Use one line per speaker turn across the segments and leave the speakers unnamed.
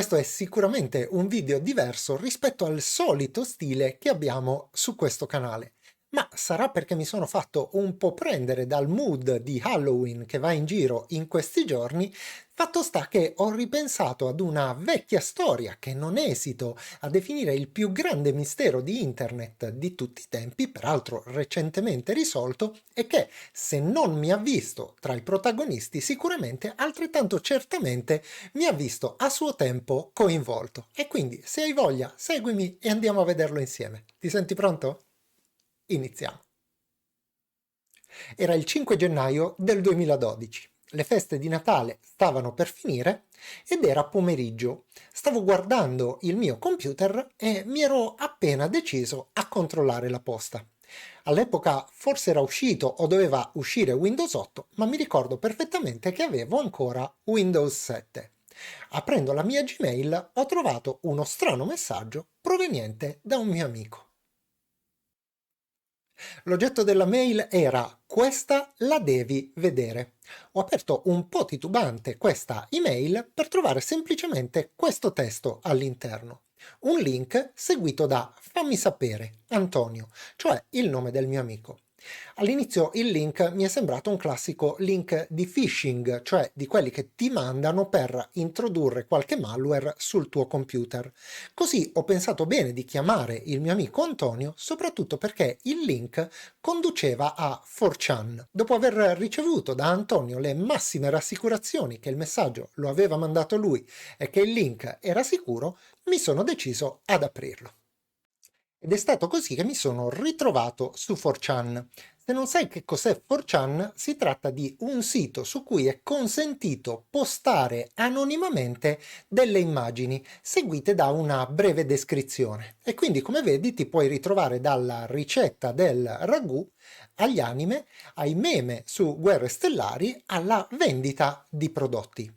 Questo è sicuramente un video diverso rispetto al solito stile che abbiamo su questo canale, ma sarà perché mi sono fatto un po' prendere dal mood di Halloween che va in giro in questi giorni. Fatto sta che ho ripensato ad una vecchia storia che non esito a definire il più grande mistero di internet di tutti i tempi, peraltro recentemente risolto, e che, se non mi ha visto tra i protagonisti, sicuramente altrettanto certamente mi ha visto a suo tempo coinvolto. E quindi, se hai voglia, seguimi e andiamo a vederlo insieme. Ti senti pronto? Iniziamo. Era il 5 gennaio del 2012. Le feste di Natale stavano per finire ed era pomeriggio. Stavo guardando il mio computer e mi ero appena deciso a controllare la posta. All'epoca forse era uscito o doveva uscire Windows 8, ma mi ricordo perfettamente che avevo ancora Windows 7. Aprendo la mia Gmail ho trovato uno strano messaggio proveniente da un mio amico. L'oggetto della mail era "Questa la devi vedere". Ho aperto un po' titubante questa email per trovare semplicemente questo testo all'interno. Un link seguito da "Fammi sapere, Antonio", cioè il nome del mio amico. All'inizio il link mi è sembrato un classico link di phishing, cioè di quelli che ti mandano per introdurre qualche malware sul tuo computer. Così ho pensato bene di chiamare il mio amico Antonio, soprattutto perché il link conduceva a 4chan. Dopo aver ricevuto da Antonio le massime rassicurazioni che il messaggio lo aveva mandato lui e che il link era sicuro, mi sono deciso ad aprirlo. Ed è stato così che mi sono ritrovato su 4chan. Se non sai che cos'è 4chan, si tratta di un sito su cui è consentito postare anonimamente delle immagini seguite da una breve descrizione. E quindi, come vedi, ti puoi ritrovare dalla ricetta del ragù agli anime, ai meme su Guerre Stellari, alla vendita di prodotti.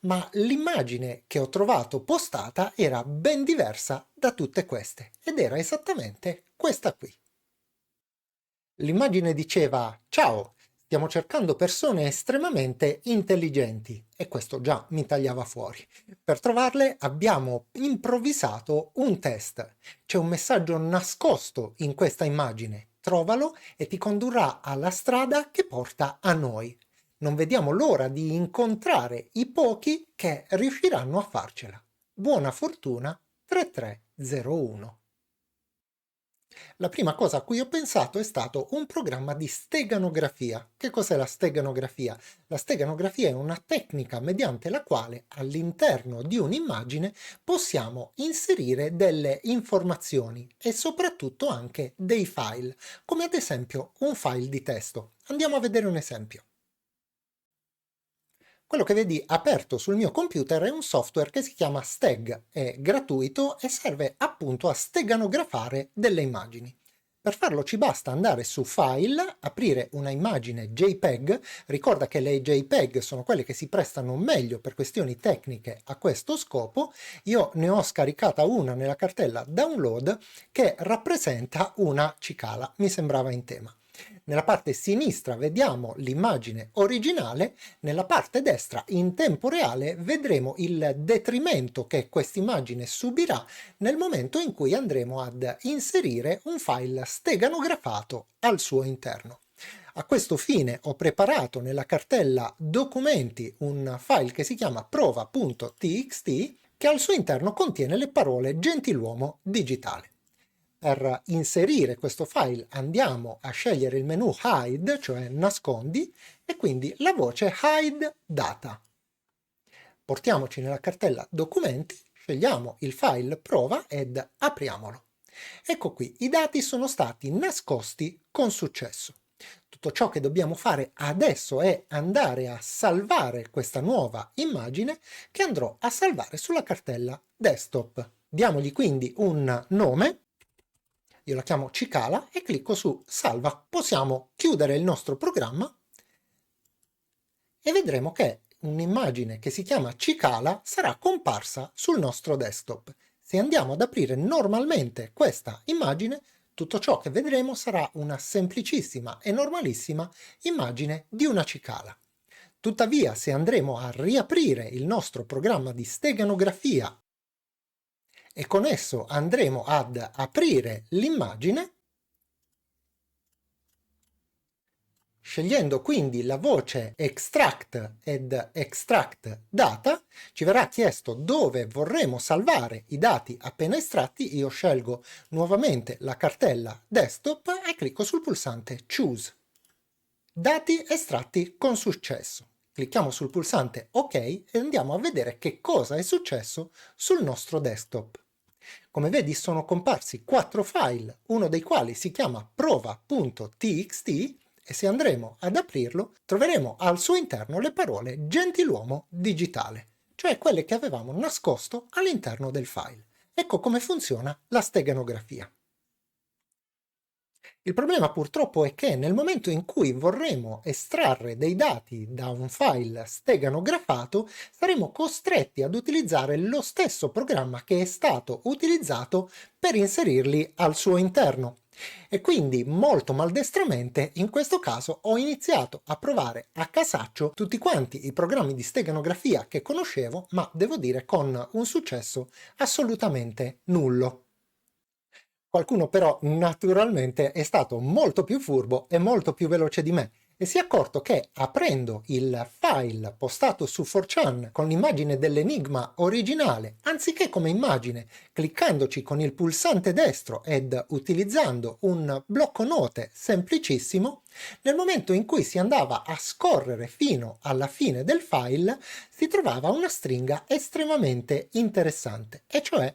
Ma l'immagine che ho trovato postata era ben diversa da tutte queste ed era esattamente questa qui. L'immagine diceva: "Ciao, stiamo cercando persone estremamente intelligenti", e questo già mi tagliava fuori. Per trovarle abbiamo improvvisato un test. C'è un messaggio nascosto in questa immagine. Trovalo e ti condurrà alla strada che porta a noi. Non vediamo l'ora di incontrare i pochi che riusciranno a farcela. Buona fortuna 3301. La prima cosa a cui ho pensato è stato un programma di steganografia. Che cos'è la steganografia? La steganografia è una tecnica mediante la quale all'interno di un'immagine possiamo inserire delle informazioni e soprattutto anche dei file, come ad esempio un file di testo. Andiamo a vedere un esempio. Quello che vedi aperto sul mio computer è un software che si chiama Steg, è gratuito e serve appunto a steganografare delle immagini. Per farlo ci basta andare su File, aprire una immagine JPEG, ricorda che le JPEG sono quelle che si prestano meglio per questioni tecniche a questo scopo. Io ne ho scaricata una nella cartella Download che rappresenta una cicala, mi sembrava in tema. Nella parte sinistra vediamo l'immagine originale, nella parte destra in tempo reale vedremo il detrimento che questa immagine subirà nel momento in cui andremo ad inserire un file steganografato al suo interno. A questo fine ho preparato nella cartella documenti un file che si chiama prova.txt che al suo interno contiene le parole gentiluomo digitale. Per inserire questo file andiamo a scegliere il menu Hide, cioè nascondi, e quindi la voce Hide Data. Portiamoci nella cartella Documenti, scegliamo il file prova ed apriamolo. Ecco qui, i dati sono stati nascosti con successo. Tutto ciò che dobbiamo fare adesso è andare a salvare questa nuova immagine che andrò a salvare sulla cartella Desktop. Diamogli quindi un nome. Io la chiamo cicala e clicco su salva. Possiamo chiudere il nostro programma e vedremo che un'immagine che si chiama cicala sarà comparsa sul nostro desktop. Se andiamo ad aprire normalmente questa immagine, tutto ciò che vedremo sarà una semplicissima e normalissima immagine di una cicala. Tuttavia, se andremo a riaprire il nostro programma di steganografia e con esso andremo ad aprire l'immagine. Scegliendo quindi la voce Extract ed Extract Data, ci verrà chiesto dove vorremmo salvare i dati appena estratti. Io scelgo nuovamente la cartella Desktop e clicco sul pulsante Choose. Dati estratti con successo. Clicchiamo sul pulsante OK e andiamo a vedere che cosa è successo sul nostro desktop. Come vedi sono comparsi 4 file, uno dei quali si chiama prova.txt, e se andremo ad aprirlo troveremo al suo interno le parole gentiluomo digitale, cioè quelle che avevamo nascosto all'interno del file. Ecco come funziona la steganografia. Il problema purtroppo è che nel momento in cui vorremmo estrarre dei dati da un file steganografato, saremo costretti ad utilizzare lo stesso programma che è stato utilizzato per inserirli al suo interno. E quindi molto maldestramente in questo caso ho iniziato a provare a casaccio tutti quanti i programmi di steganografia che conoscevo, ma devo dire con un successo assolutamente nullo. Qualcuno però naturalmente è stato molto più furbo e molto più veloce di me e si è accorto che aprendo il file postato su 4chan con l'immagine dell'enigma originale, anziché come immagine, cliccandoci con il pulsante destro ed utilizzando un blocco note semplicissimo, nel momento in cui si andava a scorrere fino alla fine del file si trovava una stringa estremamente interessante, e cioè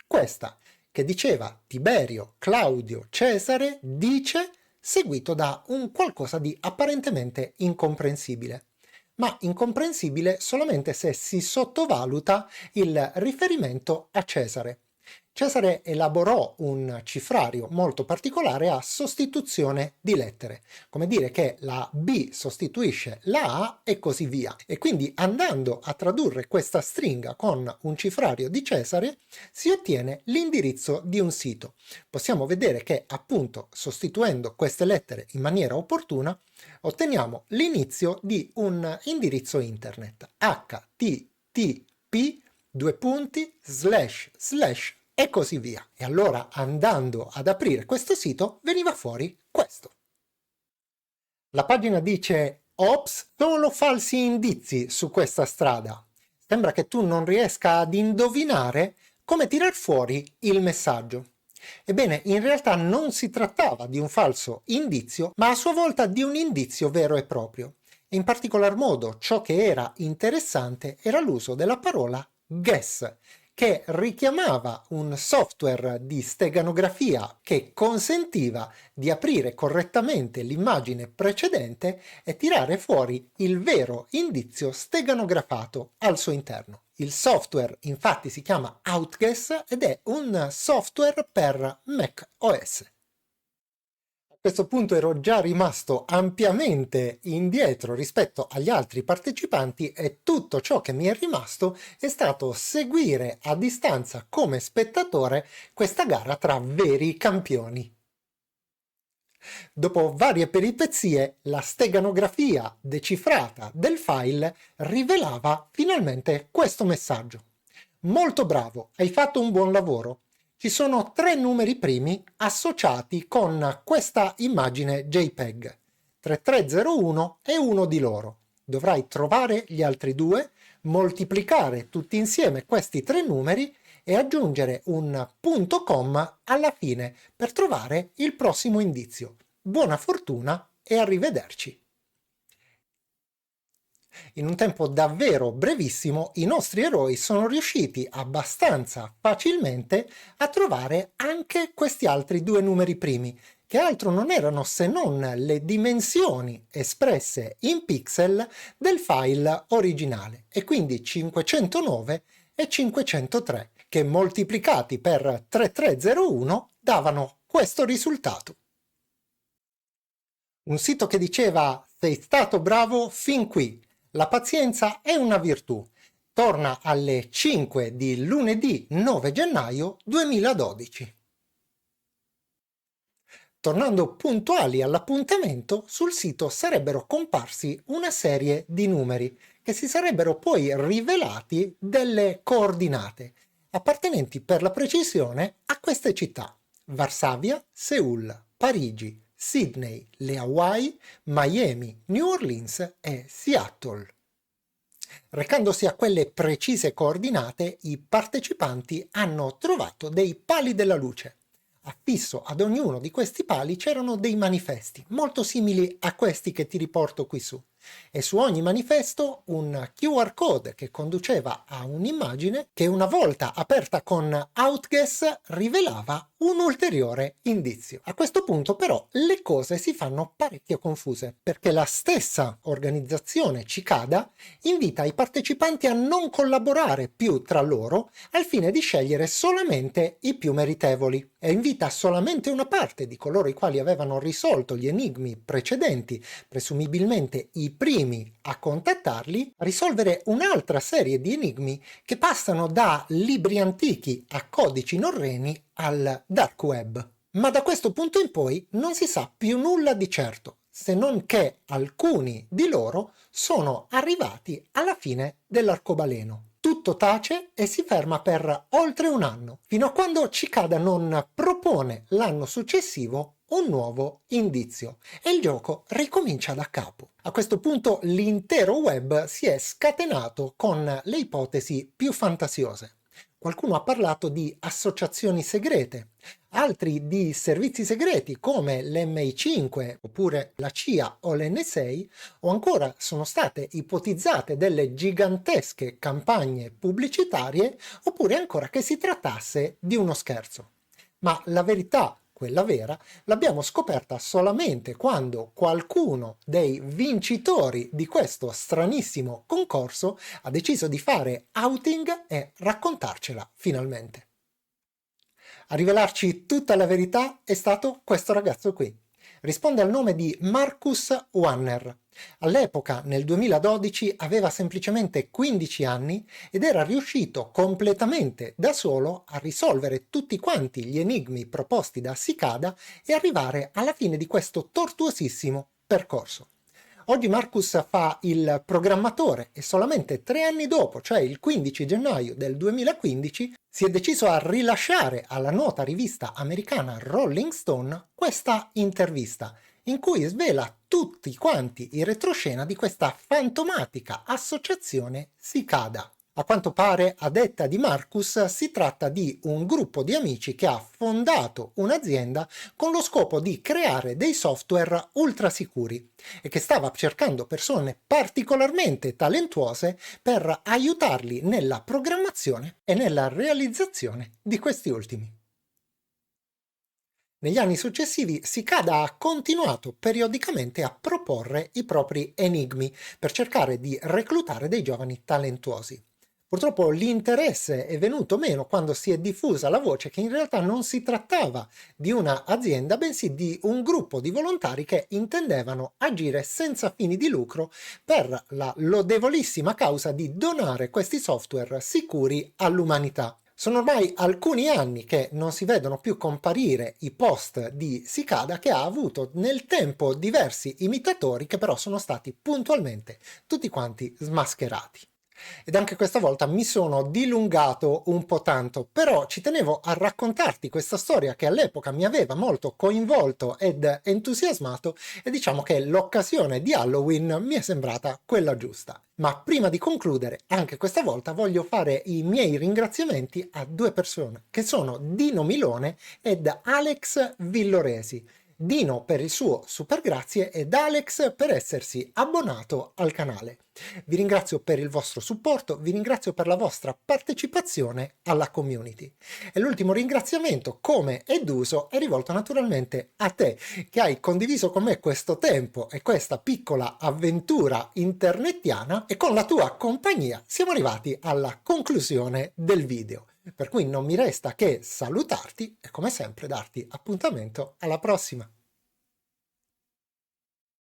questa, che diceva Tiberio, Claudio, Cesare, dice, seguito da un qualcosa di apparentemente incomprensibile. Ma incomprensibile solamente se si sottovaluta il riferimento a Cesare. Cesare elaborò un cifrario molto particolare a sostituzione di lettere, come dire che la B sostituisce la A e così via. E quindi andando a tradurre questa stringa con un cifrario di Cesare si ottiene l'indirizzo di un sito. Possiamo vedere che appunto sostituendo queste lettere in maniera opportuna otteniamo l'inizio di un indirizzo internet http // e così via. E allora andando ad aprire questo sito veniva fuori questo. La pagina dice Ops, solo falsi indizi su questa strada. Sembra che tu non riesca ad indovinare come tirar fuori il messaggio. Ebbene, in realtà non si trattava di un falso indizio, ma a sua volta di un indizio vero e proprio. E in particolar modo ciò che era interessante era l'uso della parola guess, che richiamava un software di steganografia che consentiva di aprire correttamente l'immagine precedente e tirare fuori il vero indizio steganografato al suo interno. Il software infatti si chiama Outguess ed è un software per Mac OS. A questo punto ero già rimasto ampiamente indietro rispetto agli altri partecipanti e tutto ciò che mi è rimasto è stato seguire a distanza come spettatore questa gara tra veri campioni. Dopo varie peripezie, la steganografia decifrata del file rivelava finalmente questo messaggio. Molto bravo, hai fatto un buon lavoro. Ci sono 3 numeri primi associati con questa immagine JPEG. 3301 è uno di loro. Dovrai trovare gli altri 2, moltiplicare tutti insieme questi 3 numeri e aggiungere un .com alla fine per trovare il prossimo indizio. Buona fortuna e arrivederci! In un tempo davvero brevissimo i nostri eroi sono riusciti abbastanza facilmente a trovare anche questi altri 2 numeri primi, che altro non erano se non le dimensioni espresse in pixel del file originale, e quindi 509 e 503, che moltiplicati per 3301 davano questo risultato. Un sito che diceva sei stato bravo fin qui. La pazienza è una virtù. Torna alle 5 di lunedì 9 gennaio 2012. Tornando puntuali all'appuntamento, sul sito sarebbero comparsi una serie di numeri che si sarebbero poi rivelati delle coordinate. appartenenti per la precisione a queste città: Varsavia, Seul, Parigi, Sydney, le Hawaii, Miami, New Orleans e Seattle. Recandosi a quelle precise coordinate, i partecipanti hanno trovato dei pali della luce. Affisso ad ognuno di questi pali c'erano dei manifesti, molto simili a questi che ti riporto qui su. E su ogni manifesto un QR code che conduceva a un'immagine che, una volta aperta con Outguess, rivelava un ulteriore indizio. A questo punto però le cose si fanno parecchio confuse, perché la stessa organizzazione Cicada invita i partecipanti a non collaborare più tra loro al fine di scegliere solamente i più meritevoli, e invita solamente una parte di coloro i quali avevano risolto gli enigmi precedenti, presumibilmente i primi a contattarli, a risolvere un'altra serie di enigmi che passano da libri antichi a codici norreni al dark web. Ma da questo punto in poi non si sa più nulla di certo, se non che alcuni di loro sono arrivati alla fine dell'arcobaleno. Tutto tace e si ferma per oltre un anno, fino a quando Cicada non propone l'anno successivo un nuovo indizio e il gioco ricomincia da capo. A questo punto l'intero web si è scatenato con le ipotesi più fantasiose. Qualcuno ha parlato di associazioni segrete, altri di servizi segreti come l'MI5 oppure la CIA o l'NSA, o ancora sono state ipotizzate delle gigantesche campagne pubblicitarie, oppure ancora che si trattasse di uno scherzo. Ma la verità, quella vera, l'abbiamo scoperta solamente quando qualcuno dei vincitori di questo stranissimo concorso ha deciso di fare outing e raccontarcela finalmente. A rivelarci tutta la verità è stato questo ragazzo qui. Risponde al nome di Marcus Wanner. All'epoca, nel 2012, aveva semplicemente 15 anni ed era riuscito completamente da solo a risolvere tutti quanti gli enigmi proposti da Cicada e arrivare alla fine di questo tortuosissimo percorso. Oggi Marcus fa il programmatore e solamente 3 anni dopo, cioè il 15 gennaio del 2015, si è deciso a rilasciare alla nota rivista americana Rolling Stone questa intervista, in cui svela tutti quanti i retroscena di questa fantomatica associazione Cicada. A quanto pare, a detta di Marcus, si tratta di un gruppo di amici che ha fondato un'azienda con lo scopo di creare dei software ultra sicuri e che stava cercando persone particolarmente talentuose per aiutarli nella programmazione e nella realizzazione di questi ultimi. Negli anni successivi Cicada ha continuato periodicamente a proporre i propri enigmi per cercare di reclutare dei giovani talentuosi. Purtroppo l'interesse è venuto meno quando si è diffusa la voce che in realtà non si trattava di una azienda, bensì di un gruppo di volontari che intendevano agire senza fini di lucro per la lodevolissima causa di donare questi software sicuri all'umanità. Sono ormai alcuni anni che non si vedono più comparire i post di Cicada, che ha avuto nel tempo diversi imitatori che però sono stati puntualmente tutti quanti smascherati. Ed anche questa volta mi sono dilungato un po' tanto, però ci tenevo a raccontarti questa storia che all'epoca mi aveva molto coinvolto ed entusiasmato, e diciamo che l'occasione di Halloween mi è sembrata quella giusta. Ma prima di concludere, anche questa volta voglio fare i miei ringraziamenti a 2 persone, che sono Dino Milone ed Alex Villoresi. Dino per il suo super grazie ed Alex per essersi abbonato al canale. Vi ringrazio per il vostro supporto, vi ringrazio per la vostra partecipazione alla community. E l'ultimo ringraziamento, come è d'uso, è rivolto naturalmente a te, che hai condiviso con me questo tempo e questa piccola avventura internetiana, e con la tua compagnia siamo arrivati alla conclusione del video. Per cui non mi resta che salutarti e come sempre darti appuntamento alla prossima.